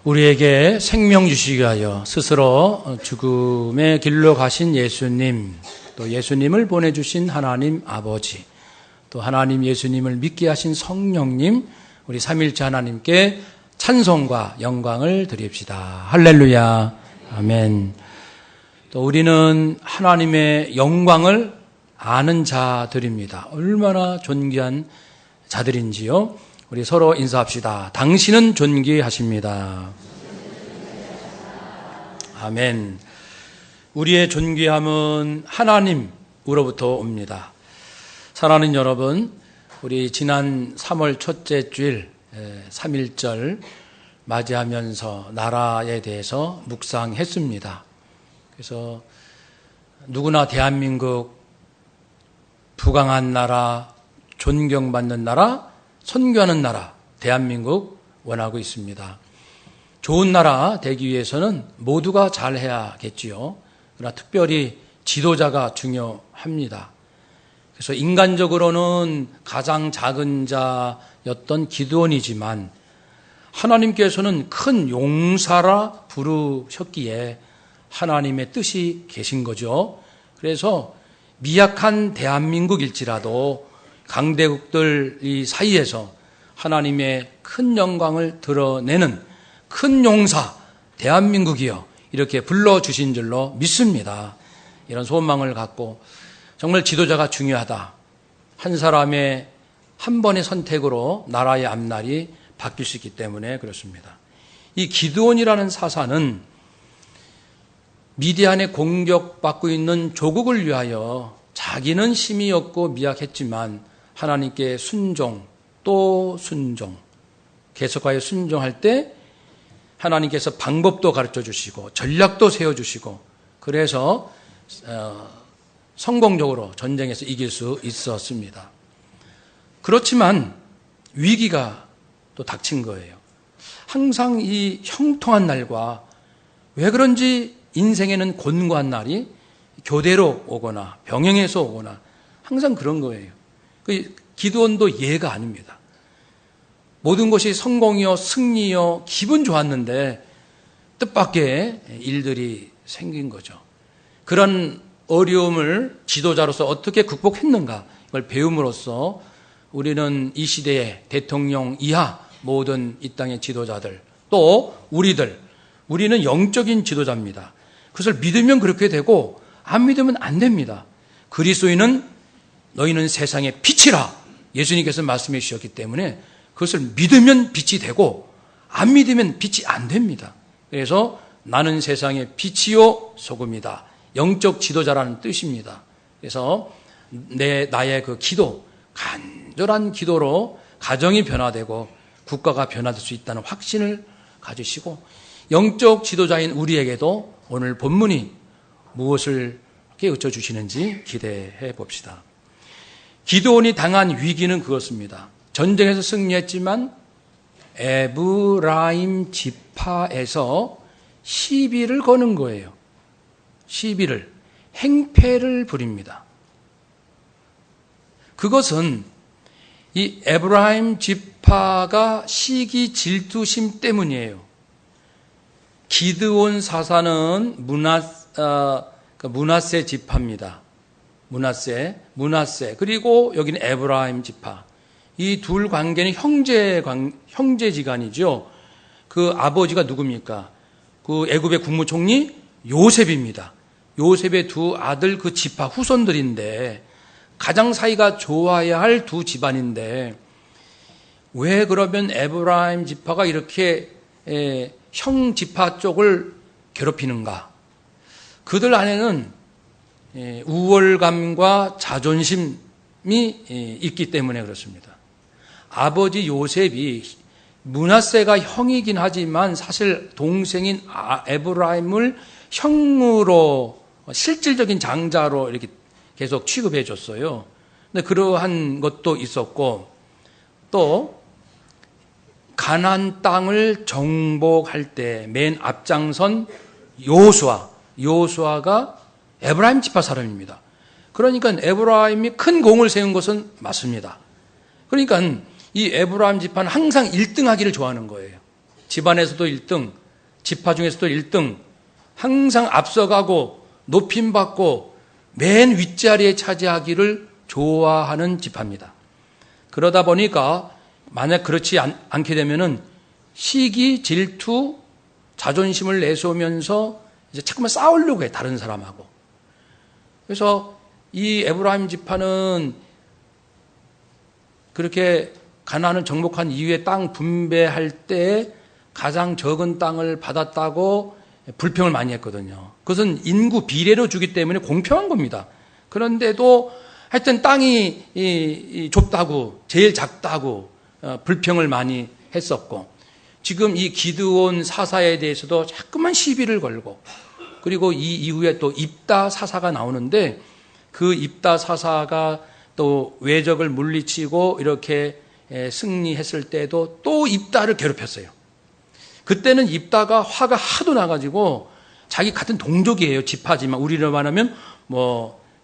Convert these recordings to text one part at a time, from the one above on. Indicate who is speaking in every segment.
Speaker 1: 우리에게 생명 주시기 위하여 스스로 죽음의 길로 가신 예수님, 또 예수님을 보내주신 하나님 아버지, 또 하나님 예수님을 믿게 하신 성령님, 우리 삼일째 하나님께 찬송과 영광을 드립시다. 할렐루야. 아멘. 또 우리는 하나님의 영광을 아는 자들입니다. 얼마나 존귀한 자들인지요. 우리 서로 인사합시다. 당신은 존귀하십니다. 아멘. 우리의 존귀함은 하나님으로부터 옵니다. 사랑하는 여러분, 우리 지난 3월 첫째 주일 3.1절 맞이하면서 나라에 대해서 묵상했습니다. 그래서 누구나 대한민국 부강한 나라, 존경받는 나라, 선교하는 나라, 대한민국 원하고 있습니다. 좋은 나라 되기 위해서는 모두가 잘해야겠지요. 그러나 특별히 지도자가 중요합니다. 그래서 인간적으로는 가장 작은 자였던 기드온이지만 하나님께서는 큰 용사라 부르셨기에 하나님의 뜻이 계신 거죠. 그래서 미약한 대한민국일지라도 강대국들 이 사이에서 하나님의 큰 영광을 드러내는 큰 용사 대한민국이요, 이렇게 불러주신 줄로 믿습니다. 이런 소망을 갖고 정말 지도자가 중요하다. 한 사람의 한 번의 선택으로 나라의 앞날이 바뀔 수 있기 때문에 그렇습니다. 이 기드온이라는 사사는 미디안에 공격받고 있는 조국을 위하여 자기는 힘이 없고 미약했지만 하나님께 순종, 또 순종, 계속하여 순종할 때 하나님께서 방법도 가르쳐 주시고 전략도 세워주시고 그래서 성공적으로 전쟁에서 이길 수 있었습니다. 그렇지만 위기가 또 닥친 거예요. 항상 이 형통한 날과 왜 그런지 인생에는 곤고한 날이 교대로 오거나 병행해서 오거나 항상 그런 거예요. 기드온도 예가 아닙니다. 모든 것이 성공이요 승리요 기분 좋았는데 뜻밖의 일들이 생긴 거죠. 그런 어려움을 지도자로서 어떻게 극복했는가, 이걸 배움으로써 우리는 이 시대의 대통령 이하 모든 이 땅의 지도자들, 또 우리는 영적인 지도자입니다. 그것을 믿으면 그렇게 되고 안 믿으면 안 됩니다. 그리스도인은 너희는 세상의 빛이라 예수님께서 말씀해 주셨기 때문에 그것을 믿으면 빛이 되고 안 믿으면 빛이 안 됩니다. 그래서 나는 세상의 빛이요 소금이다. 영적 지도자라는 뜻입니다. 그래서 나의 그 기도, 간절한 기도로 가정이 변화되고 국가가 변화될 수 있다는 확신을 가지시고 영적 지도자인 우리에게도 오늘 본문이 무엇을 깨우쳐 주시는지 기대해 봅시다. 기드온이 당한 위기는 그것입니다. 전쟁에서 승리했지만 에브라임 지파에서 시비를 거는 거예요. 시비를, 행패를 부립니다. 그것은 이 에브라임 지파가 시기 질투심 때문이에요. 기드온 사사는 므낫세 지파입니다. 므낫세 그리고 여기는 에브라임 지파. 이 둘 관계는 형제지간이죠. 그 아버지가 누굽니까? 그 애굽의 국무총리 요셉입니다. 요셉의 두 아들 그 지파 후손들인데 가장 사이가 좋아야 할 두 집안인데 왜 그러면 에브라임 지파가 이렇게 형 지파 쪽을 괴롭히는가? 그들 안에는 우월감과 자존심이 있기 때문에 그렇습니다. 아버지 요셉이 므낫세가 형이긴 하지만 사실 동생인 에브라임을 형으로 실질적인 장자로 이렇게 계속 취급해 줬어요. 근데 그러한 것도 있었고 또 가나안 땅을 정복할 때 맨 앞장선 요수아가 에브라임 지파 사람입니다. 그러니까 에브라임이 큰 공을 세운 것은 맞습니다. 그러니까 이 에브라임 지파는 항상 1등하기를 좋아하는 거예요. 집안에서도 1등, 지파 중에서도 1등, 항상 앞서가고 높임받고 맨 윗자리에 차지하기를 좋아하는 지파입니다. 그러다 보니까 만약 그렇지 않게 되면은 시기, 질투, 자존심을 내세우면서 이제 자꾸만 싸우려고 해, 다른 사람하고. 그래서 이 에브라임 지파는 그렇게 가나안을 정복한 이후에 땅 분배할 때 가장 적은 땅을 받았다고 불평을 많이 했거든요. 그것은 인구 비례로 주기 때문에 공평한 겁니다. 그런데도 하여튼 땅이 좁다고, 제일 작다고 불평을 많이 했었고, 지금 이 기드온 사사에 대해서도 자꾸만 시비를 걸고, 그리고 이 이후에 또 입다 사사가 나오는데, 그 입다 사사가 또 외적을 물리치고 이렇게 승리했을 때도 또 입다를 괴롭혔어요. 그때는 입다가 화가 하도 나가지고 자기 같은 동족이에요. 지파지만 우리로 말하면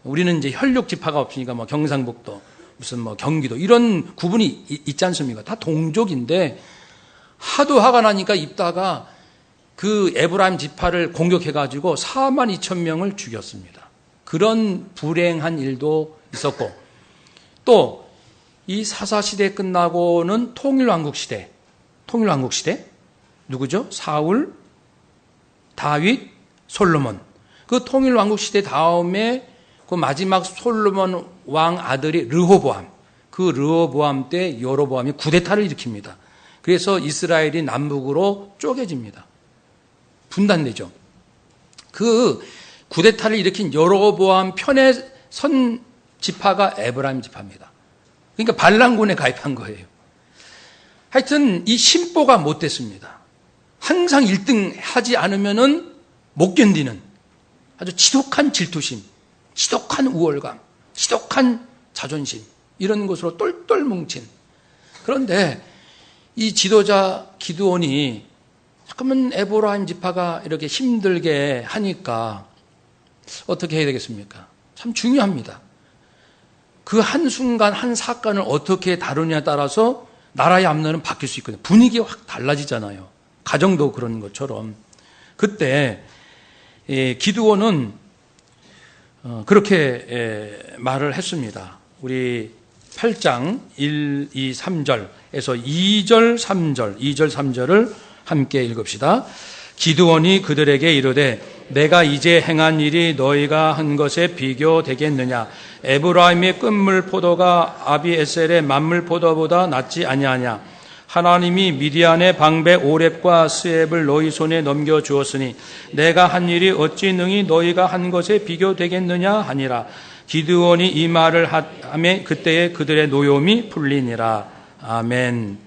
Speaker 1: 우리는 이제 혈육 지파가 없으니까 경상북도 무슨 경기도 이런 구분이 있지 않습니까? 다 동족인데 하도 화가 나니까 입다가 그 에브라임 지파를 공격해가지고 42,000명을 죽였습니다. 그런 불행한 일도 있었고, 또 이 사사시대 끝나고는 통일왕국시대 누구죠? 사울, 다윗, 솔로몬. 그 통일왕국시대 다음에 그 마지막 솔로몬 왕 아들이 르호보암. 그 르호보암 때 여로보암이 쿠데타를 일으킵니다. 그래서 이스라엘이 남북으로 쪼개집니다. 분단되죠. 그 쿠데타를 일으킨 여로보암 편에 선 지파가 에브라임 지파입니다. 그러니까 반란군에 가입한 거예요. 하여튼 이 심보가 못 됐습니다. 항상 1등 하지 않으면은 못 견디는 아주 지독한 질투심, 지독한 우월감, 지독한 자존심, 이런 것으로 똘똘 뭉친. 그런데 이 지도자 기드온이 잠깐만 에브라임 지파가 이렇게 힘들게 하니까 어떻게 해야 되겠습니까? 참 중요합니다. 그 한순간 한 사건을 어떻게 다루냐에 따라서 나라의 앞날은 바뀔 수 있거든요. 분위기가 확 달라지잖아요. 가정도 그런 것처럼. 그때 기드온은 그렇게 말을 했습니다. 우리 8장 1, 2, 3절에서 2절, 3절을 함께 읽읍시다. 기드온이 그들에게 이르되 내가 이제 행한 일이 너희가 한 것에 비교되겠느냐? 에브라임의 끝물 포도가 아비에셀의 만물 포도보다 낫지 아니하냐? 하나님이 미디안의 방배 오렙과 스앱을 너희 손에 넘겨주었으니 내가 한 일이 어찌 능히 너희가 한 것에 비교되겠느냐 하니라. 기드온이 이 말을 하매 그때에 그들의 노여움이 풀리니라. 아멘.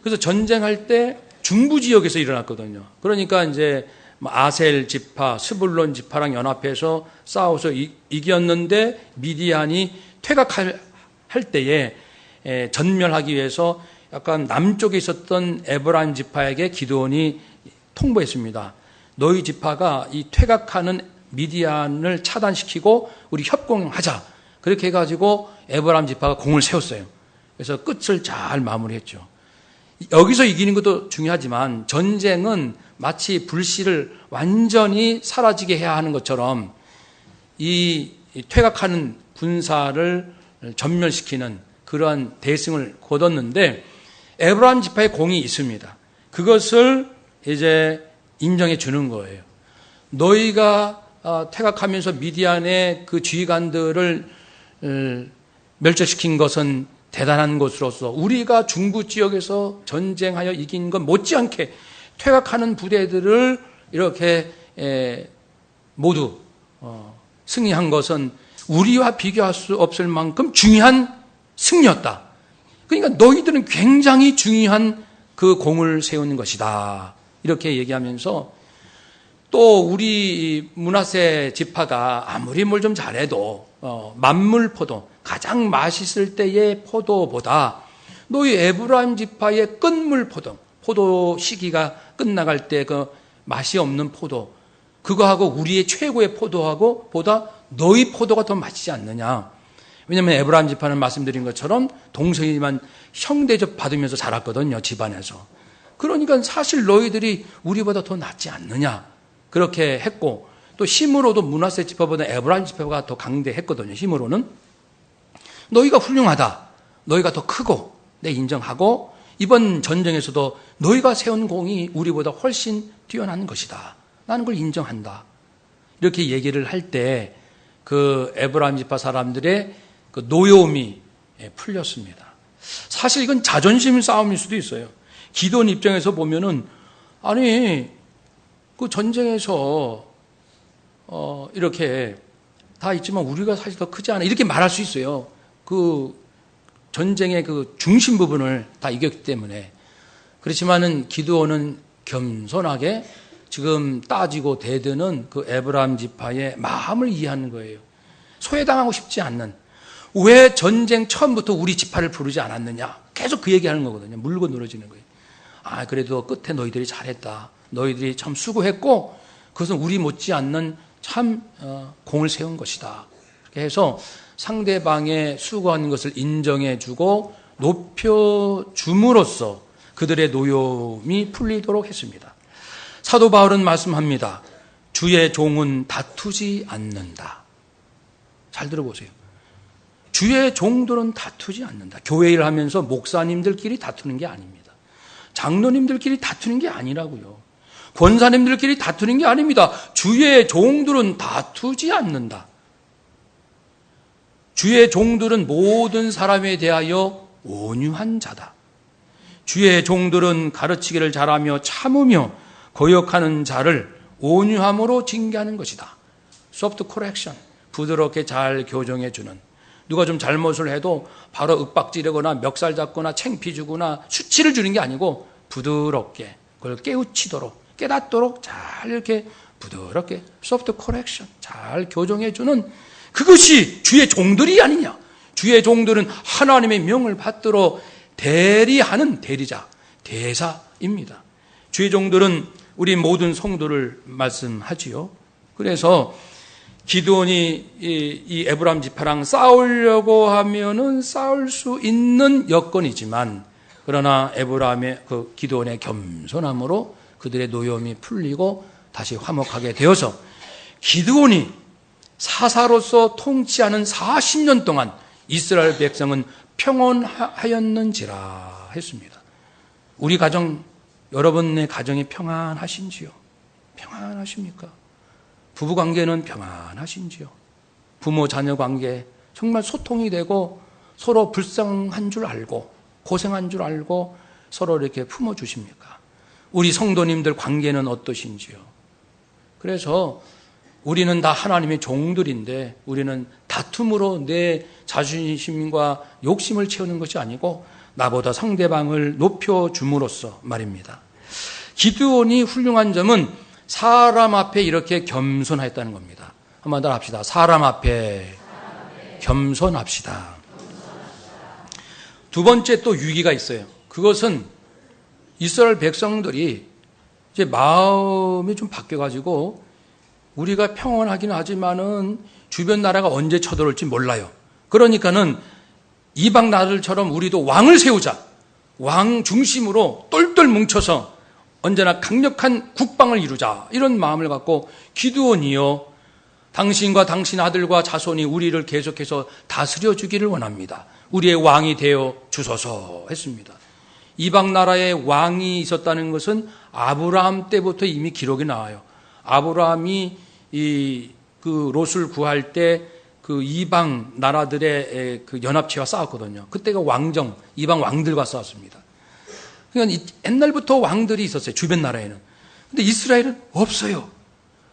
Speaker 1: 그래서 전쟁할 때 중부 지역에서 일어났거든요. 그러니까 이제 아셀 지파, 스불론 지파랑 연합해서 싸워서 이겼는데 미디안이 퇴각할 때에 전멸하기 위해서 약간 남쪽에 있었던 에브라임 지파에게 기드온이 통보했습니다. 너희 지파가 이 퇴각하는 미디안을 차단시키고 우리 협공하자. 그렇게 해가지고 에브라임 지파가 공을 세웠어요. 그래서 끝을 잘 마무리했죠. 여기서 이기는 것도 중요하지만 전쟁은 마치 불씨를 완전히 사라지게 해야 하는 것처럼 이 퇴각하는 군사를 전멸시키는 그러한 대승을 거뒀는데 에브라임 지파의 공이 있습니다. 그것을 이제 인정해 주는 거예요. 너희가 퇴각하면서 미디안의 그 지휘관들을 멸절시킨 것은 대단한 것으로서 우리가 중부 지역에서 전쟁하여 이긴 것 못지않게 퇴각하는 부대들을 이렇게 모두 승리한 것은 우리와 비교할 수 없을 만큼 중요한 승리였다. 그러니까 너희들은 굉장히 중요한 그 공을 세우는 것이다. 이렇게 얘기하면서 또 우리 므낫세 지파가 아무리 뭘 좀 잘해도 만물 포도, 가장 맛있을 때의 포도보다 너희 에브라임 지파의 끝물 포도 시기가 끝나갈 때 그 맛이 없는 포도, 그거하고 우리의 최고의 포도하고 보다 너희 포도가 더 맛있지 않느냐. 왜냐하면 에브라임 지파는 말씀드린 것처럼 동생이지만 형 대접 받으면서 자랐거든요, 집안에서. 그러니까 사실 너희들이 우리보다 더 낫지 않느냐. 그렇게 했고, 또 힘으로도 므낫세 지파보다 에브라임 지파가 더 강대했거든요. 힘으로는. 너희가 훌륭하다. 너희가 더 크고, 내 인정하고, 이번 전쟁에서도 너희가 세운 공이 우리보다 훨씬 뛰어난 것이다. 나는 그걸 인정한다. 이렇게 얘기를 할 때 그 에브라임 지파 사람들의 그 노여움이 풀렸습니다. 사실 이건 자존심 싸움일 수도 있어요. 기도원 입장에서 보면은, 아니, 그 전쟁에서 이렇게 다 있지만 우리가 사실 더 크지 않아. 이렇게 말할 수 있어요. 그 전쟁의 그 중심 부분을 다 이겼기 때문에. 그렇지만은 기드온은 겸손하게 지금 따지고 대드는 그 에브라임 지파의 마음을 이해하는 거예요. 소외당하고 싶지 않는. 왜 전쟁 처음부터 우리 지파를 부르지 않았느냐. 계속 그 얘기하는 거거든요. 물고 늘어지는 거예요. 아, 그래도 끝에 너희들이 잘했다. 너희들이 참 수고했고 그것은 우리 못지않는 참 공을 세운 것이다. 그렇게 해서 상대방의 수고한 것을 인정해주고 높여줌으로써 그들의 노여움이 풀리도록 했습니다. 사도 바울은 말씀합니다. 주의 종은 다투지 않는다. 잘 들어보세요. 주의 종들은 다투지 않는다. 교회 일을 하면서 목사님들끼리 다투는 게 아닙니다. 장로님들끼리 다투는 게 아니라고요. 권사님들끼리 다투는 게 아닙니다. 주의 종들은 다투지 않는다. 주의 종들은 모든 사람에 대하여 온유한 자다. 주의 종들은 가르치기를 잘하며 참으며 거역하는 자를 온유함으로 징계하는 것이다. 소프트 코렉션, 부드럽게 잘 교정해주는. 누가 좀 잘못을 해도 바로 윽박지르거나 멱살 잡거나 창피 주거나 수치를 주는 게 아니고 부드럽게 그걸 깨우치도록 깨닫도록 잘 이렇게 부드럽게 소프트 코렉션 잘 교정해주는 그것이 주의 종들이 아니냐. 주의 종들은 하나님의 명을 받들어 대리하는 대리자, 대사입니다. 주의 종들은 우리 모든 성도를 말씀하지요. 그래서 기드온이 이 에브라임 지파랑 싸우려고 하면은 싸울 수 있는 여건이지만 그러나 에브라임의 그 기드온의 겸손함으로 그들의 노여움이 풀리고 다시 화목하게 되어서 기드온이 사사로서 통치하는 40년 동안 이스라엘 백성은 평온하였는지라 했습니다. 우리 가정, 여러분의 가정이 평안하신지요? 평안하십니까? 부부관계는 평안하신지요? 부모 자녀 관계 정말 소통이 되고 서로 불쌍한 줄 알고 고생한 줄 알고 서로 이렇게 품어주십니까? 우리 성도님들 관계는 어떠신지요? 그래서 우리는 다 하나님의 종들인데 우리는 다툼으로 내 자존심과 욕심을 채우는 것이 아니고 나보다 상대방을 높여줌으로써 말입니다. 기드온이 훌륭한 점은 사람 앞에 이렇게 겸손하였다는 겁니다. 한번 더 합시다. 사람 앞에 겸손합시다. 두 번째 또 위기가 있어요. 그것은 이스라엘 백성들이 이제 마음이 좀 바뀌어가지고 우리가 평온하기는 하지만은 주변 나라가 언제 쳐들어올지 몰라요. 그러니까는 이방 나라들처럼 우리도 왕을 세우자. 왕 중심으로 똘똘 뭉쳐서 언제나 강력한 국방을 이루자. 이런 마음을 갖고 기드온이요. 당신과 당신 아들과 자손이 우리를 계속해서 다스려 주기를 원합니다. 우리의 왕이 되어 주소서 했습니다. 이방 나라에 왕이 있었다는 것은 아브라함 때부터 이미 기록이 나와요. 아브라함이 그 롯을 구할 때 그 이방 나라들의 그 연합체와 싸웠거든요. 그때가 왕정, 이방 왕들과 싸웠습니다. 그러니까 옛날부터 왕들이 있었어요. 주변 나라에는. 근데 이스라엘은 없어요.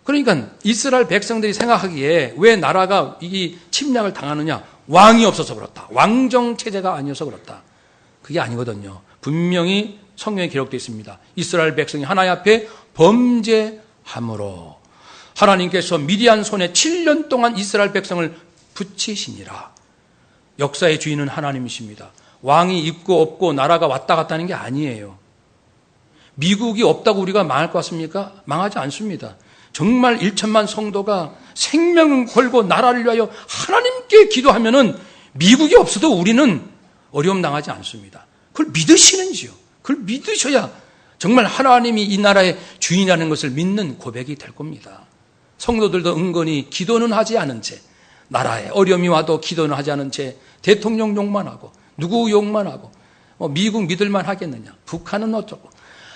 Speaker 1: 그러니까 이스라엘 백성들이 생각하기에 왜 나라가 이 침략을 당하느냐? 왕이 없어서 그렇다. 왕정 체제가 아니어서 그렇다. 그게 아니거든요. 분명히 성경에 기록되어 있습니다. 이스라엘 백성이 하나님 앞에 범죄함으로 하나님께서 미디안 손에 7년 동안 이스라엘 백성을 붙이시니라. 역사의 주인은 하나님이십니다. 왕이 있고 없고 나라가 왔다 갔다 하는 게 아니에요. 미국이 없다고 우리가 망할 것 같습니까? 망하지 않습니다. 정말 1천만 성도가 생명을 걸고 나라를 위하여 하나님께 기도하면은 미국이 없어도 우리는 어려움 당하지 않습니다. 그걸 믿으시는지요? 그걸 믿으셔야 정말 하나님이 이 나라의 주인이라는 것을 믿는 고백이 될 겁니다. 성도들도 은근히 기도는 하지 않은 채, 나라에 어려움이 와도 기도는 하지 않은 채 대통령 욕만 하고 누구 욕만 하고 미국 믿을만 하겠느냐, 북한은 어쩌고,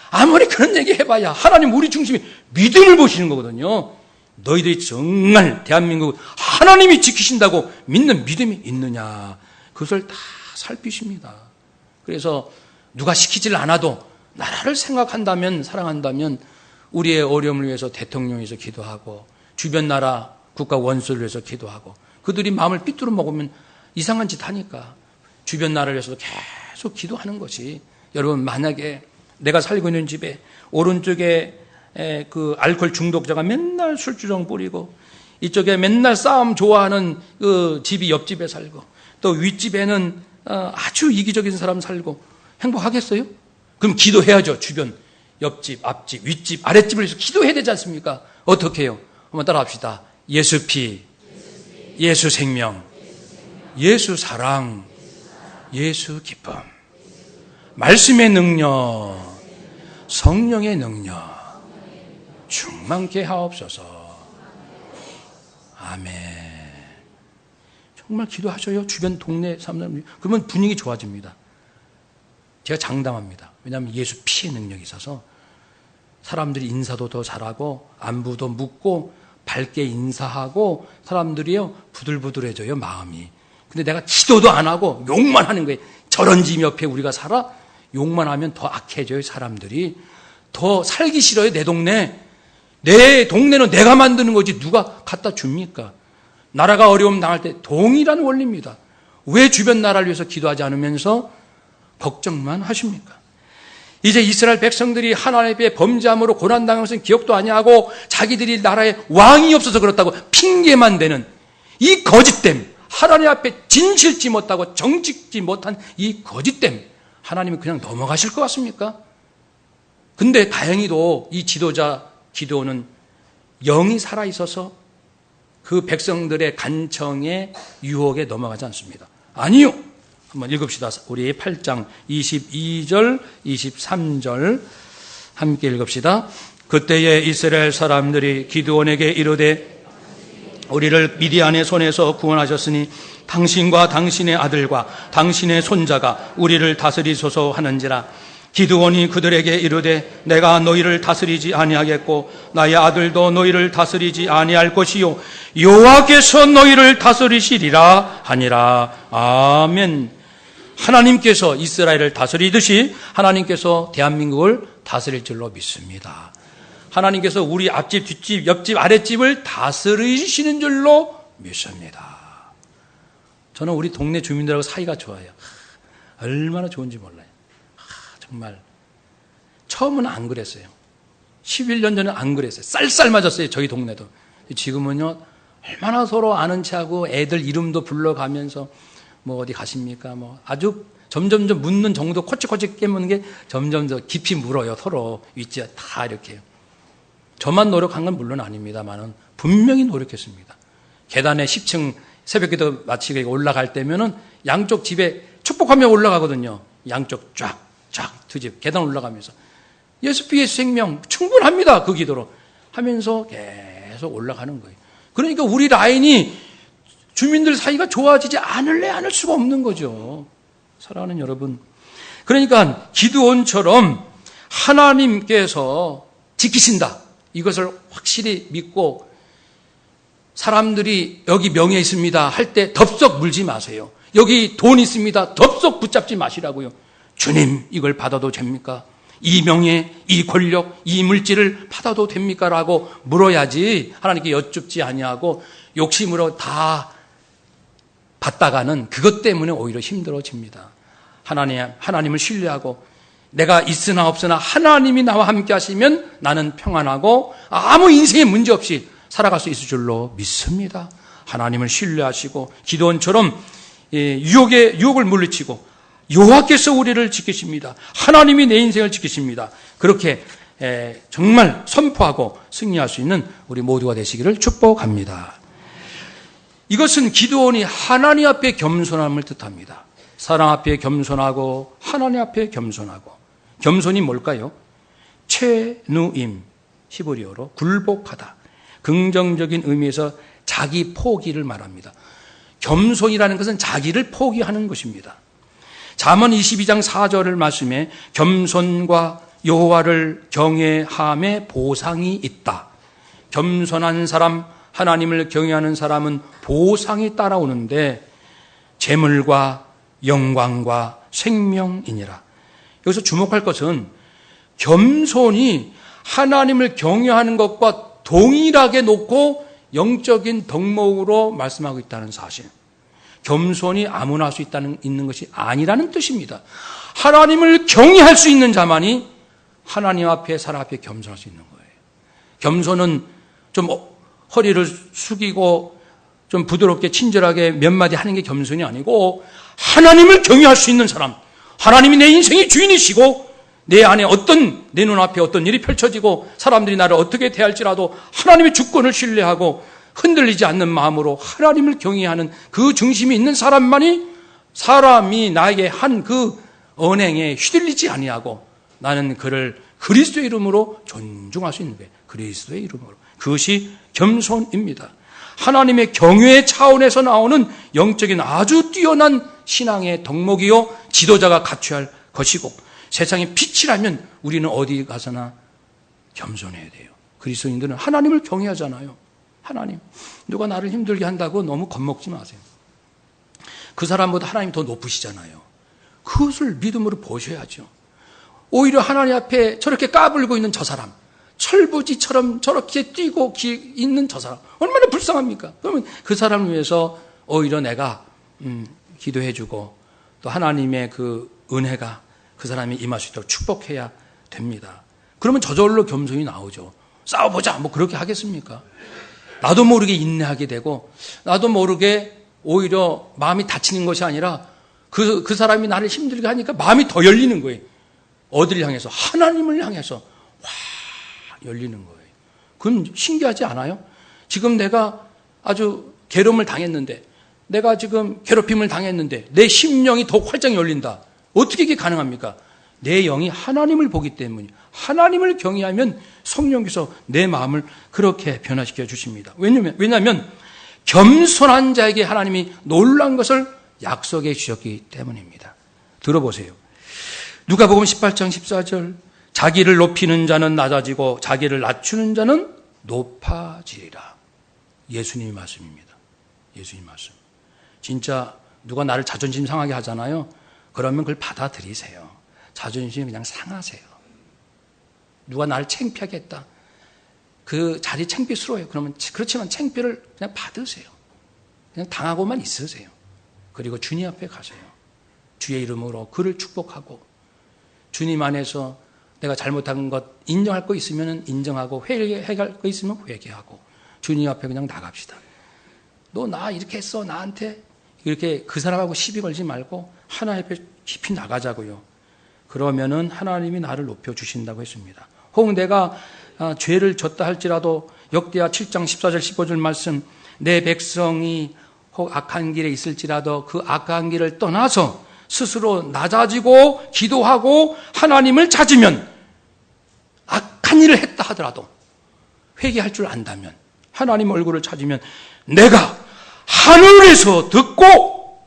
Speaker 1: 아무리 그런 얘기 해봐야 하나님 우리 중심이 믿음을 보시는 거거든요. 너희들이 정말 대한민국 하나님이 지키신다고 믿는 믿음이 있느냐, 그것을 다 살피십니다. 그래서 누가 시키질 않아도 나라를 생각한다면, 사랑한다면 우리의 어려움을 위해서 대통령을 위해서 기도하고 주변 나라 국가 원수를 위해서 기도하고, 그들이 마음을 삐뚤어 먹으면 이상한 짓 하니까 주변 나라를 위해서도 계속 기도하는 것이, 여러분 만약에 내가 살고 있는 집에 오른쪽에 그 알코올 중독자가 맨날 술주정 뿌리고, 이쪽에 맨날 싸움 좋아하는 그 집이 옆집에 살고, 또 윗집에는 아주 이기적인 사람 살고, 행복하겠어요? 그럼 기도해야죠. 주변 옆집, 앞집, 윗집, 아랫집을 위해서 기도해야 되지 않습니까? 어떻게 해요? 한번 따라 합시다. 예수 피, 예수 생명, 예수 사랑, 예수 기쁨, 말씀의 능력, 성령의 능력 충만케 하옵소서. 아멘. 정말 기도하셔요. 주변 동네 사람들. 그러면 분위기 좋아집니다. 제가 장담합니다. 왜냐하면 예수 피의 능력이 있어서 사람들이 인사도 더 잘하고 안부도 묻고 밝게 인사하고 사람들이요 부들부들해져요, 마음이. 근데 내가 기도도 안 하고 욕만 하는 거예요. 저런 집 옆에 우리가 살아? 욕만 하면 더 악해져요. 사람들이 더 살기 싫어요. 내 동네. 내 동네는 내가 만드는 거지 누가 갖다 줍니까? 나라가 어려움 당할 때 동일한 원리입니다. 왜 주변 나라를 위해서 기도하지 않으면서 걱정만 하십니까? 이제 이스라엘 백성들이 하나님 앞에 범죄함으로 고난당한 것은 기억도 아니하고 자기들이 나라에 왕이 없어서 그렇다고 핑계만 대는 이 거짓됨, 하나님 앞에 진실지 못하고 정직지 못한 이 거짓됨, 하나님이 그냥 넘어가실 것 같습니까? 근데 다행히도 이 지도자 기드온은 영이 살아있어서 그 백성들의 간청에 유혹에 넘어가지 않습니다. 아니요. 한번 읽읍시다. 우리 8장 22절, 23절 함께 읽읍시다. 그때에 이스라엘 사람들이 기드온에게 이르되 우리를 미디안의 손에서 구원하셨으니 당신과 당신의 아들과 당신의 손자가 우리를 다스리소서 하는지라. 기드온이 그들에게 이르되 내가 너희를 다스리지 아니하겠고 나의 아들도 너희를 다스리지 아니할 것이요 여호와께서 너희를 다스리시리라 하니라. 아멘. 하나님께서 이스라엘을 다스리듯이 하나님께서 대한민국을 다스릴 줄로 믿습니다. 하나님께서 우리 앞집, 뒷집, 옆집, 아랫집을 다스리시는 줄로 믿습니다. 저는 우리 동네 주민들하고 사이가 좋아요. 얼마나 좋은지 몰라요. 정말 처음은 안 그랬어요. 11년 전에 안 그랬어요. 쌀쌀 맞았어요. 저희 동네도. 지금은요 얼마나 서로 아는 체하고 애들 이름도 불러가면서 뭐 어디 가십니까? 뭐 아주 점점점 묻는 정도, 코치코치 깨무는 게 점점 더 깊이 물어요. 서로 윗지가 다 이렇게요. 저만 노력한 건 물론 아닙니다만은 분명히 노력했습니다. 계단에 10층 새벽기도 마치고 올라갈 때면은 양쪽 집에 축복하며 올라가거든요. 양쪽 쫙 두 집 계단 올라가면서 예수 피의 생명 충분합니다. 그 기도로 하면서 계속 올라가는 거예요. 그러니까 우리 라인이 주민들 사이가 좋아지지 않을 수가 없는 거죠. 사랑하는 여러분. 그러니까 기드온처럼 하나님께서 지키신다. 이것을 확실히 믿고 사람들이 여기 명예 있습니다 할 때 덥석 물지 마세요. 여기 돈 있습니다. 덥석 붙잡지 마시라고요. 주님 이걸 받아도 됩니까? 이 명예, 이 권력, 이 물질을 받아도 됩니까? 라고 물어야지 하나님께 여쭙지 아니하고 욕심으로 다 받다가는 그것 때문에 오히려 힘들어집니다. 하나님을 신뢰하고 내가 있으나 없으나 하나님이 나와 함께 하시면 나는 평안하고 아무 인생에 문제 없이 살아갈 수 있을 줄로 믿습니다. 하나님을 신뢰하시고 기드온처럼 유혹을 물리치고 여호와께서 우리를 지키십니다. 하나님이 내 인생을 지키십니다. 그렇게 정말 선포하고 승리할 수 있는 우리 모두가 되시기를 축복합니다. 이것은 기드온이 하나님 앞에 겸손함을 뜻합니다. 사람 앞에 겸손하고 하나님 앞에 겸손하고. 겸손이 뭘까요? 최누임, 히브리어로 굴복하다. 긍정적인 의미에서 자기 포기를 말합니다. 겸손이라는 것은 자기를 포기하는 것입니다. 잠언 22장 4절을 말씀에 겸손과 여호와를 경외함에 보상이 있다. 겸손한 사람, 하나님을 경외하는 사람은 보상이 따라오는데 재물과 영광과 생명이니라. 여기서 주목할 것은 겸손이 하나님을 경외하는 것과 동일하게 놓고 영적인 덕목으로 말씀하고 있다는 사실. 겸손이 아무나 할 수 있는 것이 아니라는 뜻입니다. 하나님을 경외할 수 있는 자만이 하나님 앞에, 사람 앞에 겸손할 수 있는 거예요. 겸손은 좀 허리를 숙이고 좀 부드럽게 친절하게 몇 마디 하는 게 겸손이 아니고 하나님을 경외할 수 있는 사람, 하나님이 내 인생의 주인이시고 내 안에 내 눈앞에 어떤 일이 펼쳐지고 사람들이 나를 어떻게 대할지라도 하나님의 주권을 신뢰하고 흔들리지 않는 마음으로 하나님을 경외하는 그 중심이 있는 사람만이 사람이 나에게 한 그 언행에 휘둘리지 아니하고 나는 그를 그리스도의 이름으로 존중할 수 있는 거예요. 그리스도의 이름으로. 그것이 겸손입니다. 하나님의 경외 차원에서 나오는 영적인 아주 뛰어난 신앙의 덕목이요 지도자가 갖춰야 할 것이고 세상의 빛이라면 우리는 어디 가서나 겸손해야 돼요. 그리스도인들은 하나님을 경외하잖아요. 하나님. 누가 나를 힘들게 한다고 너무 겁먹지 마세요. 그 사람보다 하나님 더 높으시잖아요. 그것을 믿음으로 보셔야죠. 오히려 하나님 앞에 저렇게 까불고 있는 저 사람, 철부지처럼 저렇게 뛰고 있는 저 사람 얼마나 불쌍합니까? 그러면 그 사람을 위해서 오히려 내가 기도해주고 또 하나님의 그 은혜가 그 사람이 임할 수 있도록 축복해야 됩니다. 그러면 저절로 겸손이 나오죠. 싸워보자 뭐 그렇게 하겠습니까? 나도 모르게 인내하게 되고 나도 모르게 오히려 마음이 다치는 것이 아니라 그 사람이 나를 힘들게 하니까 마음이 더 열리는 거예요. 어디를 향해서? 하나님을 향해서 와 열리는 거예요. 그건 신기하지 않아요? 지금 내가 아주 괴로움을 당했는데 내가 지금 괴롭힘을 당했는데 내 심령이 더 활짝 열린다. 어떻게 이게 가능합니까? 내 영이 하나님을 보기 때문이에요. 하나님을 경외하면 성령께서 내 마음을 그렇게 변화시켜 주십니다. 왜냐하면 겸손한 자에게 하나님이 놀라운 것을 약속해 주셨기 때문입니다. 들어보세요. 누가복음 18장 14절 자기를 높이는 자는 낮아지고 자기를 낮추는 자는 높아지리라. 예수님의 말씀입니다. 예수님 말씀. 진짜 누가 나를 자존심 상하게 하잖아요. 그러면 그걸 받아들이세요. 자존심이 그냥 상하세요. 누가 나를 창피하게 했다. 그 자리 창피스러워요. 그렇지만 창피를 그냥 받으세요. 그냥 당하고만 있으세요. 그리고 주님 앞에 가세요. 주의 이름으로 그를 축복하고 주님 안에서 내가 잘못한 것 인정할 거 있으면 인정하고 회개할 거 있으면 회개하고 주님 앞에 그냥 나갑시다. 너 나 이렇게 했어 나한테 이렇게 그 사람하고 시비 걸지 말고 하나님 앞에 깊이 나가자고요. 그러면은 하나님이 나를 높여주신다고 했습니다. 혹은 내가 죄를 졌다 할지라도 역대하 7장 14절 15절 말씀 내 백성이 혹 악한 길에 있을지라도 그 악한 길을 떠나서 스스로 낮아지고 기도하고 하나님을 찾으면 악한 일을 했다 하더라도 회개할 줄 안다면 하나님 얼굴을 찾으면 내가 하늘에서 듣고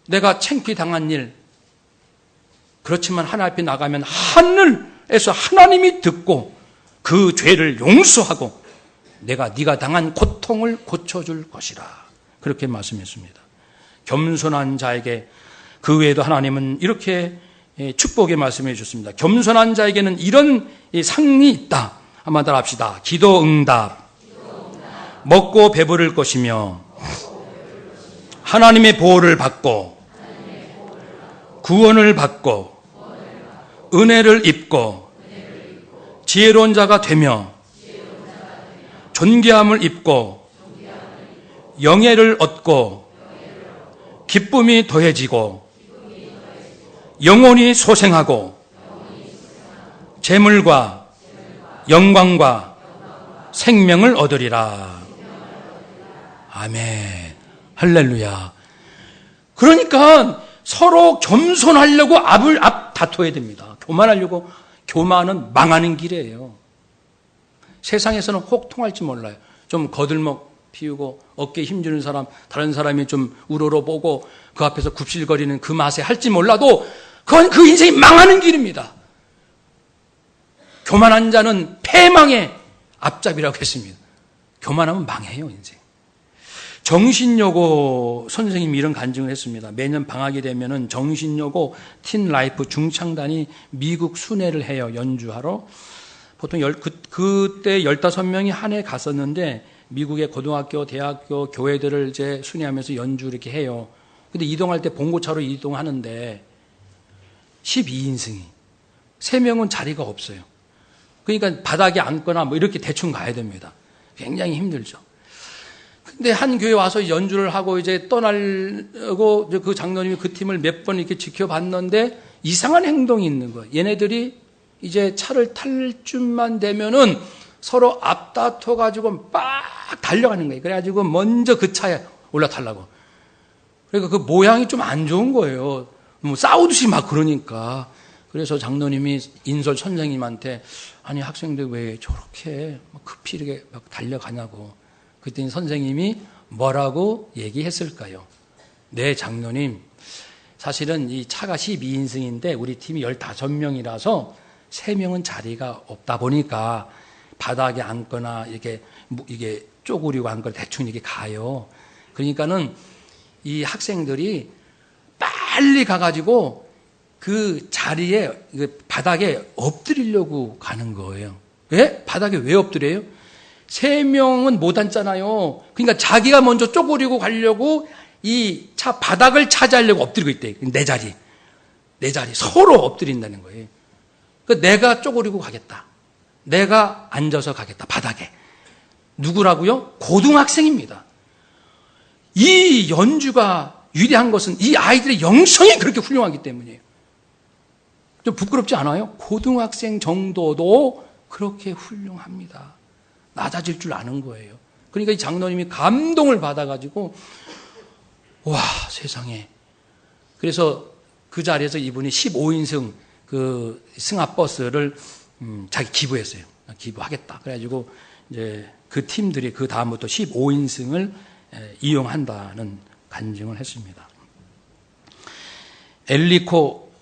Speaker 1: 내가 창피당한 일 그렇지만 하나님 앞에 나가면 하늘에서 하나님이 듣고 그 죄를 용서하고 네가 당한 고통을 고쳐줄 것이라 그렇게 말씀했습니다. 겸손한 자에게 그 외에도 하나님은 이렇게 축복의 말씀해 주셨습니다. 겸손한 자에게는 이런 상이 있다. 한번 따라 합시다. 기도 응답, 먹고 배부를 것이며 하나님의 보호를 받고 구원을 받고 은혜를 입고 지혜로운 자가 되며 존귀함을 입고 영예를 얻고 기쁨이 더해지고 영원히 소생하고 재물과 영광과 생명을 얻으리라. 아멘. 할렐루야. 그러니까 서로 겸손하려고 앞 다퉈야 됩니다. 교만하려고 교만은 망하는 길이에요. 세상에서는 혹통할지 몰라요. 좀 거들먹 피우고 어깨에 힘주는 사람, 다른 사람이 좀 우러러 보고 그 앞에서 굽실거리는 그 맛에 할지 몰라도 그건 그 인생이 망하는 길입니다. 교만한 자는 패망의 앞잡이라고 했습니다. 교만하면 망해요, 인생. 정신여고 선생님이 이런 간증을 했습니다. 매년 방학이 되면은 정신여고 틴라이프 중창단이 미국 순회를 해요, 연주하러. 보통 그때 15명이 한 해 갔었는데 미국의 고등학교, 대학교, 교회들을 이제 순회하면서 연주 이렇게 해요. 근데 이동할 때 봉고차로 이동하는데 12인승이 3명은 자리가 없어요. 그러니까 바닥에 앉거나 뭐 이렇게 대충 가야 됩니다. 굉장히 힘들죠. 근데 한 교회 와서 연주를 하고 이제 떠나고 그 장로님이 그 팀을 몇 번 이렇게 지켜봤는데 이상한 행동이 있는 거예요. 얘네들이 이제 차를 탈 쯤만 되면은 서로 앞다퉈 가지고 막 달려가는 거예요. 그래가지고 먼저 그 차에 올라타려고. 그러니까 그 모양이 좀 안 좋은 거예요. 뭐 싸우듯이 막 그러니까. 그래서 장로님이 인솔 선생님한테 아니 학생들 왜 저렇게 급히 이렇게 막 달려가냐고. 그랬더니 선생님이 뭐라고 얘기했을까요? 네, 장로님. 사실은 이 차가 12인승인데 우리 팀이 15명이라서 3명은 자리가 없다 보니까 바닥에 앉거나 이게 쪼그리고 앉거나 대충 이렇게 가요. 그러니까는 이 학생들이 빨리 가가지고 그 자리에, 바닥에 엎드리려고 가는 거예요. 왜? 바닥에 왜 엎드려요? 3명은 못 앉잖아요. 그러니까 자기가 먼저 쪼그리고 가려고 이 차 바닥을 차지하려고 엎드리고 있대. 내 자리. 서로 엎드린다는 거예요. 그러니까 내가 쪼그리고 가겠다. 내가 앉아서 가겠다. 바닥에. 누구라고요? 고등학생입니다. 이 연주가 유리한 것은 이 아이들의 영성이 그렇게 훌륭하기 때문이에요. 좀 부끄럽지 않아요? 고등학생 정도도 그렇게 훌륭합니다. 낮아질 줄 아는 거예요. 그러니까 이 장로님이 감동을 받아가지고 와 세상에. 그래서 그 자리에서 이분이 15인승 그 승합버스를 자기 기부했어요. 기부하겠다. 그래가지고 이제 그 팀들이 그 다음부터 15인승을 이용한다는 간증을 했습니다. 엘리코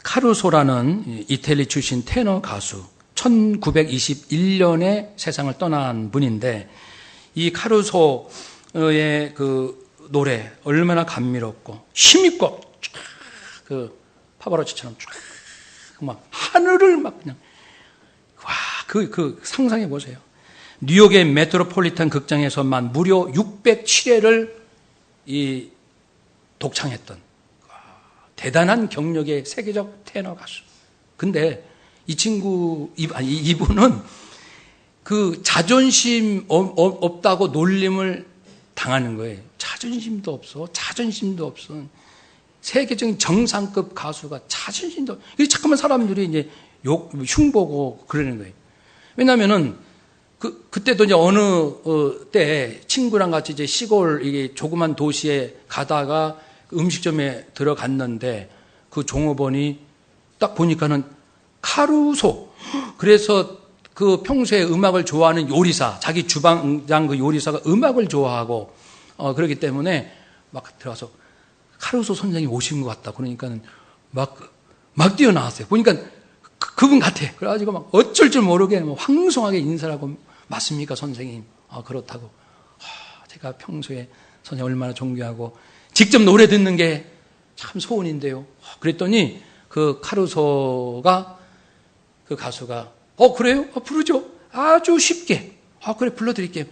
Speaker 1: 카루소라는 이태리 출신 테너 가수, 1921년에 세상을 떠난 분인데 이 카루소의 그 노래 얼마나 감미롭고 힘있고 그 파바로치처럼 쫙 막 하늘을 막 그냥 와 그 상상해 보세요. 뉴욕의 메트로폴리탄 극장에서만 무려 607회를 이 독창했던 대단한 경력의 세계적 테너 가수. 근데 이분은 그 자존심 없다고 놀림을 당하는 거예요. 자존심도 없어. 세계적인 정상급 가수가 자존심도 없어. 잠깐만 사람들이 이제 흉보고 그러는 거예요. 왜냐면은 그때도 이제 어느 때 친구랑 같이 이제 시골 이게 조그만 도시에 가다가 음식점에 들어갔는데 그 종업원이 딱 보니까는 카루소. 그래서 그 평소에 음악을 좋아하는 요리사, 자기 주방장 그 요리사가 음악을 좋아하고 그렇기 때문에 막 들어가서 카루소 선생님 오신 것 같다. 그러니까는 막 뛰어나왔어요. 보니까 그분 같아. 그래가지고 막 어쩔 줄 모르게 황송하게 인사를 하고 맞습니까, 선생님? 그렇다고. 제가 평소에 선생님 얼마나 존경하고 직접 노래 듣는 게 참 소원인데요. 그랬더니 그 카루소가 그 가수가 그래요? 부르죠. 아주 쉽게. 그래 불러드릴게요.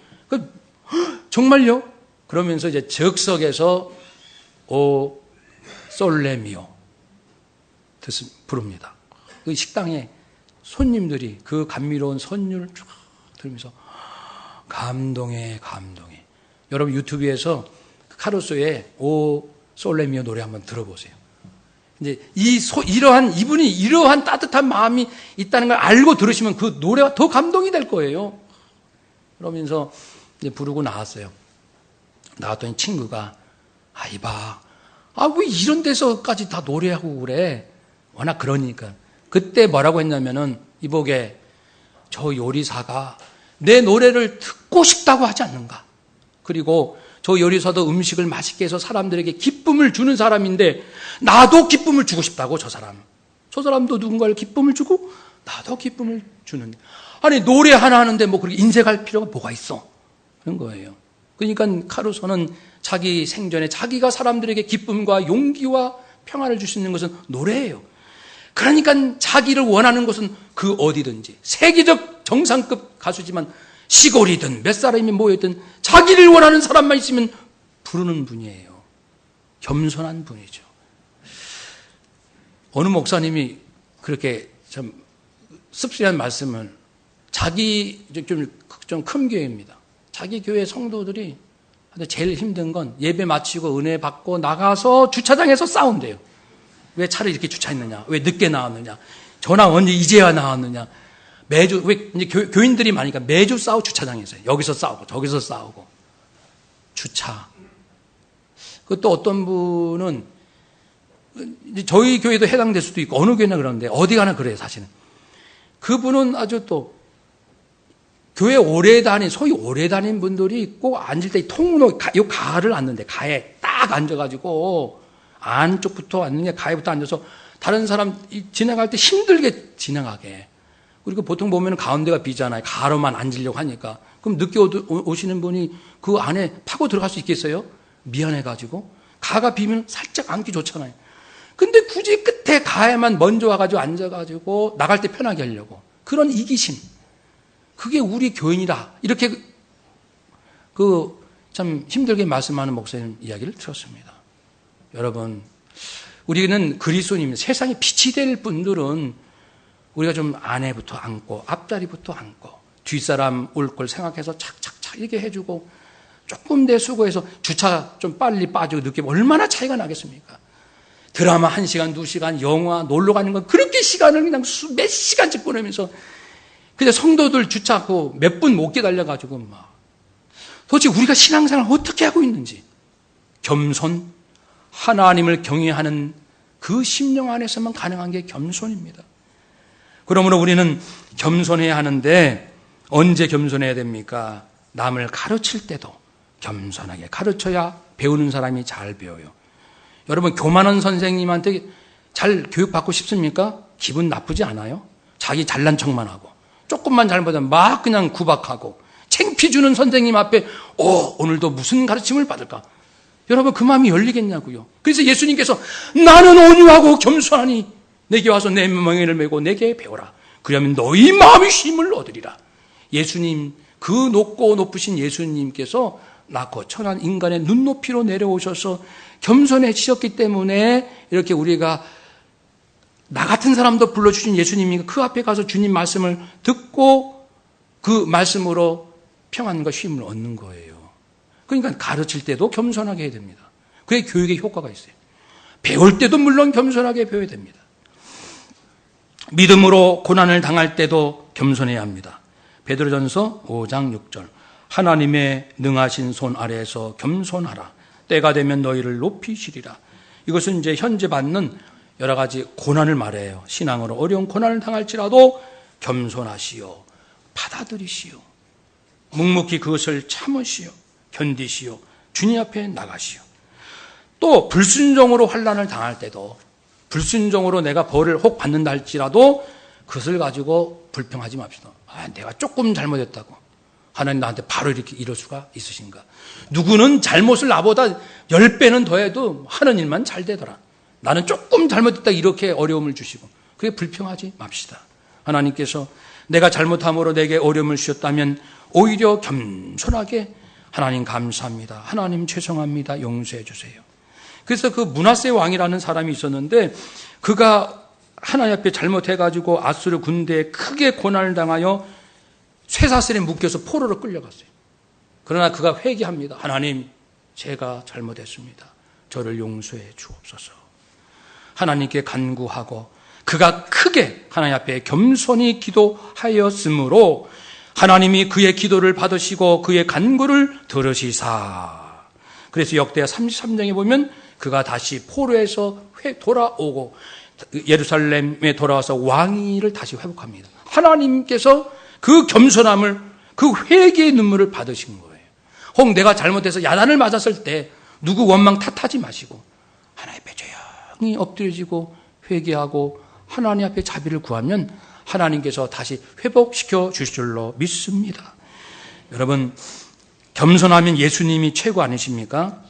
Speaker 1: 정말요? 그러면서 이제 적석에서 오 솔레미오 부릅니다. 그 식당에 손님들이 그 감미로운 선율을 쫙 들으면서 감동해. 여러분 유튜브에서 카루소의 오 솔레미오 노래 한번 들어보세요. 이제 이분이 이러한 따뜻한 마음이 있다는 걸 알고 들으시면 그 노래가 더 감동이 될 거예요. 그러면서 이제 부르고 나왔어요. 나왔더니 친구가 이봐. 왜 이런 데서까지 다 노래하고 그래? 워낙 그러니까. 그때 뭐라고 했냐면은 이복에 저 요리사가 내 노래를 듣고 싶다고 하지 않는가. 그리고 저 요리사도 음식을 맛있게 해서 사람들에게 기쁨을 주는 사람인데 나도 기쁨을 주고 싶다고 저 사람도 누군가를 기쁨을 주고 나도 기쁨을 주는. 아니 노래 하나 하는데 뭐 그렇게 인색할 필요가 뭐가 있어. 그런 거예요. 그러니까 카루소는 자기 생전에 자기가 사람들에게 기쁨과 용기와 평안을 줄 수 있는 것은 노래예요. 그러니까 자기를 원하는 것은 그 어디든지 세계적 정상급 가수지만 시골이든 몇 사람이 모여있든 자기를 원하는 사람만 있으면 부르는 분이에요. 겸손한 분이죠. 어느 목사님이 그렇게 참 씁쓸한 말씀을 자기 좀 큰 교회입니다. 자기 교회 성도들이 제일 힘든 건 예배 마치고 은혜 받고 나가서 주차장에서 싸운대요. 왜 차를 이렇게 주차했느냐? 왜 늦게 나왔느냐? 전화 언제 이제야 나왔느냐? 매주 왜 이제 교인들이 많으니까 매주 싸우 주차장에서 여기서 싸우고 저기서 싸우고 주차. 그것도 어떤 분은 이제 저희 교회도 해당될 수도 있고 어느 교회나 그러는데 어디 가나 그래요 사실은. 그분은 아주 또 교회 오래 다닌 소위 오래 다닌 분들이 있고 앉을 때 통로 요 가를 앉는데 가에 딱 앉아가지고 안쪽부터 앉는 게 가에부터 앉아서 다른 사람 지나갈 때 힘들게 지나가게. 그리고 보통 보면 가운데가 비잖아요. 가로만 앉으려고 하니까. 그럼 늦게 오시는 분이 그 안에 파고 들어갈 수 있겠어요? 미안해가지고. 가가 비면 살짝 앉기 좋잖아요. 근데 굳이 끝에 가에만 먼저 와가지고 앉아가지고 나갈 때 편하게 하려고. 그런 이기심. 그게 우리 교인이다. 이렇게 참 힘들게 말씀하는 목사님 이야기를 들었습니다. 여러분, 우리는 그리스도인입니다. 세상에 빛이 될 분들은 우리가 좀 안에부터 앉고 앞자리부터 앉고 뒷사람 올 걸 생각해서 착착착 이렇게 해주고 조금 내 수고해서 주차 좀 빨리 빠지고 늦게 얼마나 차이가 나겠습니까? 드라마 1시간, 2시간, 영화, 놀러 가는 건 그렇게 시간을 그냥 몇 시간씩 보내면서 근데 성도들 주차 몇 분 못 기다려가지고 막 도대체 우리가 신앙생활을 어떻게 하고 있는지 겸손, 하나님을 경외하는 그 심령 안에서만 가능한 게 겸손입니다. 그러므로 우리는 겸손해야 하는데 언제 겸손해야 됩니까? 남을 가르칠 때도 겸손하게 가르쳐야 배우는 사람이 잘 배워요. 여러분 교만한 선생님한테 잘 교육받고 싶습니까? 기분 나쁘지 않아요? 자기 잘난 척만 하고 조금만 잘못하면 막 그냥 구박하고 창피 주는 선생님 앞에 오늘도 무슨 가르침을 받을까? 여러분 그 마음이 열리겠냐고요. 그래서 예수님께서 나는 온유하고 겸손하니 내게 와서 내 멍에를 메고 내게 배워라. 그러면 너희 마음의 힘을 얻으리라. 예수님 그 높고 높으신 예수님께서 낮고 천한 인간의 눈높이로 내려오셔서 겸손해지셨기 때문에 이렇게 우리가 나 같은 사람도 불러주신 예수님이 그 앞에 가서 주님 말씀을 듣고 그 말씀으로 평안과 쉼을 얻는 거예요. 그러니까 가르칠 때도 겸손하게 해야 됩니다. 그게 교육에 효과가 있어요. 배울 때도 물론 겸손하게 배워야 됩니다. 믿음으로 고난을 당할 때도 겸손해야 합니다. 베드로전서 5장 6절 하나님의 능하신 손 아래에서 겸손하라. 때가 되면 너희를 높이시리라. 이것은 이제 현재 받는 여러 가지 고난을 말해요. 신앙으로 어려운 고난을 당할지라도 겸손하시오. 받아들이시오. 묵묵히 그것을 참으시오. 견디시오. 주님 앞에 나가시오. 또 불순종으로 환난을 당할 때도 불순종으로 내가 벌을 혹 받는다 할지라도 그것을 가지고 불평하지 맙시다. 내가 조금 잘못했다고 하나님 나한테 바로 이렇게 이럴 수가 있으신가? 누구는 잘못을 나보다 10배는 더해도 하는 일만 잘 되더라. 나는 조금 잘못했다 이렇게 어려움을 주시고 그게 불평하지 맙시다. 하나님께서 내가 잘못함으로 내게 어려움을 주셨다면 오히려 겸손하게 하나님 감사합니다. 하나님 죄송합니다. 용서해 주세요. 그래서 그 므낫세 왕이라는 사람이 있었는데 그가 하나님 앞에 잘못해가지고 아수르 군대에 크게 고난을 당하여 쇠사슬에 묶여서 포로로 끌려갔어요. 그러나 그가 회개합니다. 하나님 제가 잘못했습니다. 저를 용서해 주옵소서. 하나님께 간구하고 그가 크게 하나님 앞에 겸손히 기도하였으므로 하나님이 그의 기도를 받으시고 그의 간구를 들으시사. 그래서 역대하 33장에 보면 그가 다시 포로에서 돌아오고 예루살렘에 돌아와서 왕위를 다시 회복합니다. 하나님께서 그 겸손함을, 그 회개의 눈물을 받으신 거예요. 혹 내가 잘못해서 야단을 맞았을 때 누구 원망 탓하지 마시고 하나님 앞에 조용히 엎드려지고 회개하고 하나님 앞에 자비를 구하면 하나님께서 다시 회복시켜 주실 줄로 믿습니다. 여러분, 겸손하면 예수님이 최고 아니십니까?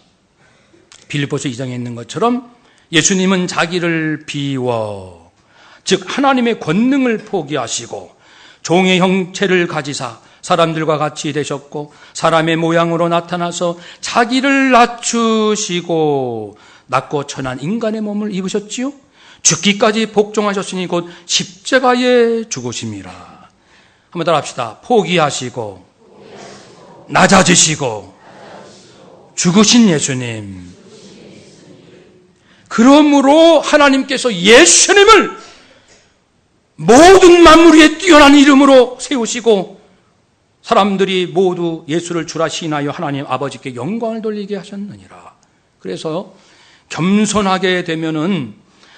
Speaker 1: 빌립보서 2장에 있는 것처럼 예수님은 자기를 비워, 즉 하나님의 권능을 포기하시고 종의 형체를 가지사 사람들과 같이 되셨고 사람의 모양으로 나타나서 자기를 낮추시고 낮고 천한 인간의 몸을 입으셨지요. 죽기까지 복종하셨으니 곧 십자가에 죽으심이라. 한번 따라 합시다. 포기하시고 낮아지시고 죽으신 예수님. 그러므로 하나님께서 예수님을 모든 만물 위에 뛰어난 이름으로 세우시고 사람들이 모두 예수를 주라 시인하여 하나님 아버지께 영광을 돌리게 하셨느니라. 그래서 겸손하게 되면은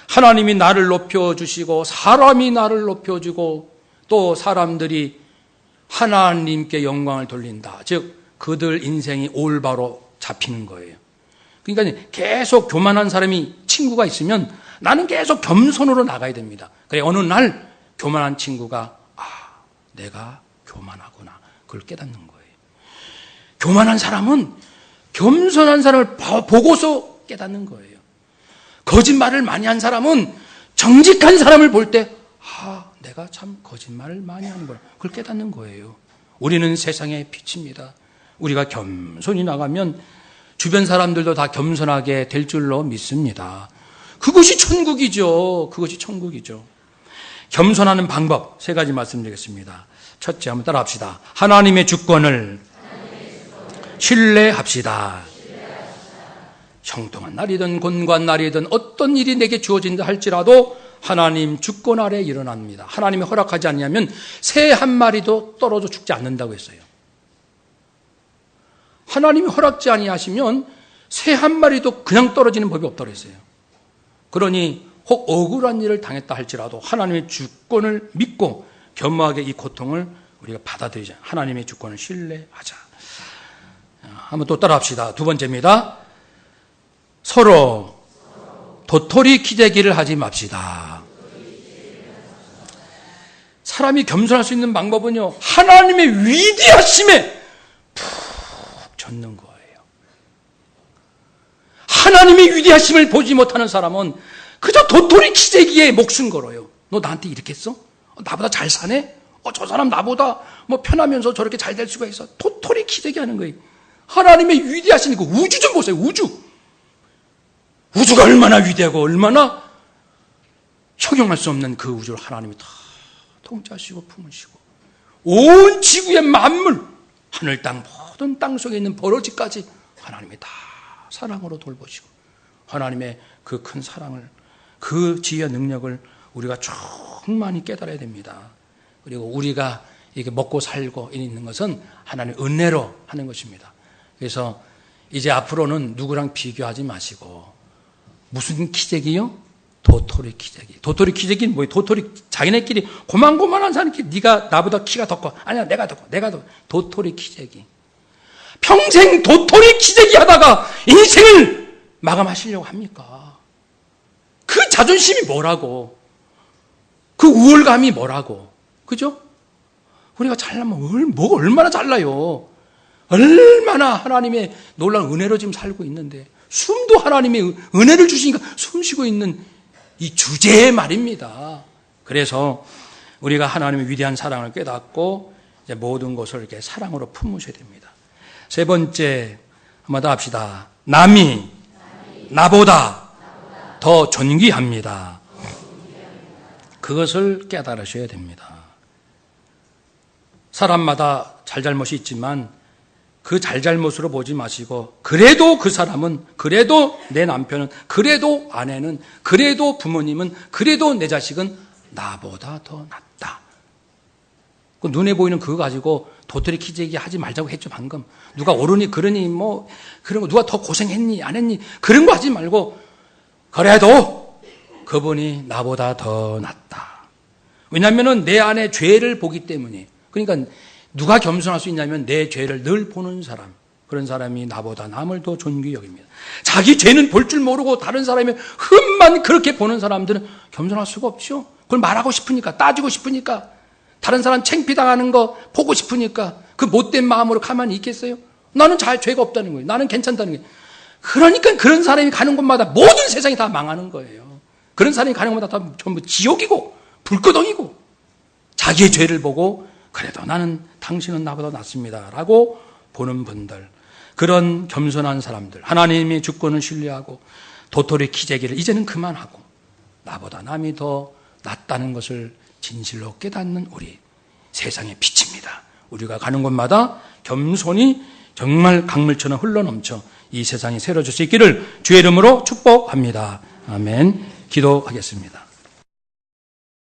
Speaker 1: 하나님이 나를 높여주시고 사람이 나를 높여주고 또 사람들이 하나님께 영광을 돌린다. 즉 그들 인생이 올바로 잡히는 거예요. 그러니까 계속 교만한 사람이 친구가 있으면 나는 계속 겸손으로 나가야 됩니다. 그래 어느 날 교만한 친구가 내가 교만하구나. 그걸 깨닫는 거예요. 교만한 사람은 겸손한 사람을 보고서 깨닫는 거예요. 거짓말을 많이 한 사람은 정직한 사람을 볼 때 내가 참 거짓말을 많이 하는구나. 그걸 깨닫는 거예요. 우리는 세상의 빛입니다. 우리가 겸손히 나가면 주변 사람들도 다 겸손하게 될 줄로 믿습니다. 그것이 천국이죠. 그것이 천국이죠. 겸손하는 방법 3가지 말씀드리겠습니다. 첫째, 한번 따라 합시다. 하나님의 주권을 신뢰합시다. 형통한 날이든 곤고한 날이든 어떤 일이 내게 주어진다 할지라도 하나님 주권 아래 일어납니다. 하나님이 허락하지 않냐면 새 한 마리도 떨어져 죽지 않는다고 했어요. 하나님이 허락지 아니하시면 새 한 마리도 그냥 떨어지는 법이 없다고 했어요. 그러니 혹 억울한 일을 당했다 할지라도 하나님의 주권을 믿고 겸허하게 이 고통을 우리가 받아들이자. 하나님의 주권을 신뢰하자. 한번 또 따라합시다. 2번째입니다. 서로 도토리 키재기를 하지 맙시다. 사람이 겸손할 수 있는 방법은요, 하나님의 위대하심에 푹 젖는 거예요. 하나님의 위대하심을 보지 못하는 사람은 그저 도토리 키재기에 목숨 걸어요. 너 나한테 이렇게 했어? 나보다 잘 사네? 저 사람 나보다 편하면서 저렇게 잘 될 수가 있어. 도토리 키재기 하는 거예요. 하나님의 위대하신 그 우주 좀 보세요. 우주가 얼마나 위대하고 얼마나 형용할 수 없는 그 우주를 하나님이 다 통치하시고 품으시고 온 지구의 만물, 하늘 땅 모든 땅 속에 있는 버러지까지 하나님이 다 사랑으로 돌보시고 하나님의 그 큰 사랑을, 그 지혜와 능력을 우리가 충만히 깨달아야 됩니다. 그리고 우리가 이게 먹고 살고 있는 것은 하나님의 은혜로 하는 것입니다. 그래서 이제 앞으로는 누구랑 비교하지 마시고 무슨 키재기요? 도토리 키재기. 도토리 키재기는 뭐예요? 도토리 자기네끼리 고만고만한 사람끼리 네가 나보다 키가 더 커. 아니야 내가 더 커. 도토리 키재기. 평생 도토리 키재기 하다가 인생을 마감하시려고 합니까? 그 자존심이 뭐라고? 그 우월감이 뭐라고? 그죠? 우리가 잘나면 뭐가 얼마나 잘나요? 얼마나 하나님의 놀라운 은혜로 지금 살고 있는데 숨도 하나님의 은혜를 주시니까 숨 쉬고 있는 이 주제의 말입니다. 그래서 우리가 하나님의 위대한 사랑을 깨닫고 이제 모든 것을 이렇게 사랑으로 품으셔야 됩니다. 3번째, 한번 더 합시다. 남이 나보다 더 존귀합니다. 그것을 깨달으셔야 됩니다. 사람마다 잘잘못이 있지만 그 잘잘못으로 보지 마시고 그래도 그 사람은, 그래도 내 남편은, 그래도 아내는, 그래도 부모님은, 그래도 내 자식은 나보다 더 낫다. 그 눈에 보이는 그거 가지고 도토리 키재기 하지 말자고 했죠 방금. 누가 옳으니 그러니 그런 거 누가 더 고생했니 안 했니 그런 거 하지 말고 그래도 그분이 나보다 더 낫다. 왜냐하면 내 안에 죄를 보기 때문에. 그러니까 누가 겸손할 수 있냐면 내 죄를 늘 보는 사람. 그런 사람이 나보다 남을 더 존귀히 여깁니다. 자기 죄는 볼 줄 모르고 다른 사람의 흠만 그렇게 보는 사람들은 겸손할 수가 없죠. 그걸 말하고 싶으니까, 따지고 싶으니까, 다른 사람 창피당하는 거 보고 싶으니까 그 못된 마음으로 가만히 있겠어요? 나는 죄가 없다는 거예요. 나는 괜찮다는 거예요. 그러니까 그런 사람이 가는 곳마다 모든 세상이 다 망하는 거예요. 그런 사람이 가는 곳마다 다 전부 지옥이고 불구덩이고, 자기의 죄를 보고 그래도 나는 당신은 나보다 낫습니다 라고 보는 분들, 그런 겸손한 사람들, 하나님의 주권을 신뢰하고 도토리 키재기를 이제는 그만하고 나보다 남이 더 낫다는 것을 진실로 깨닫는 우리, 세상의 빛입니다. 우리가 가는 곳마다 겸손이 정말 강물처럼 흘러넘쳐 이 세상이 새로워질 수 있기를 주의 이름으로 축복합니다. 아멘. 기도하겠습니다.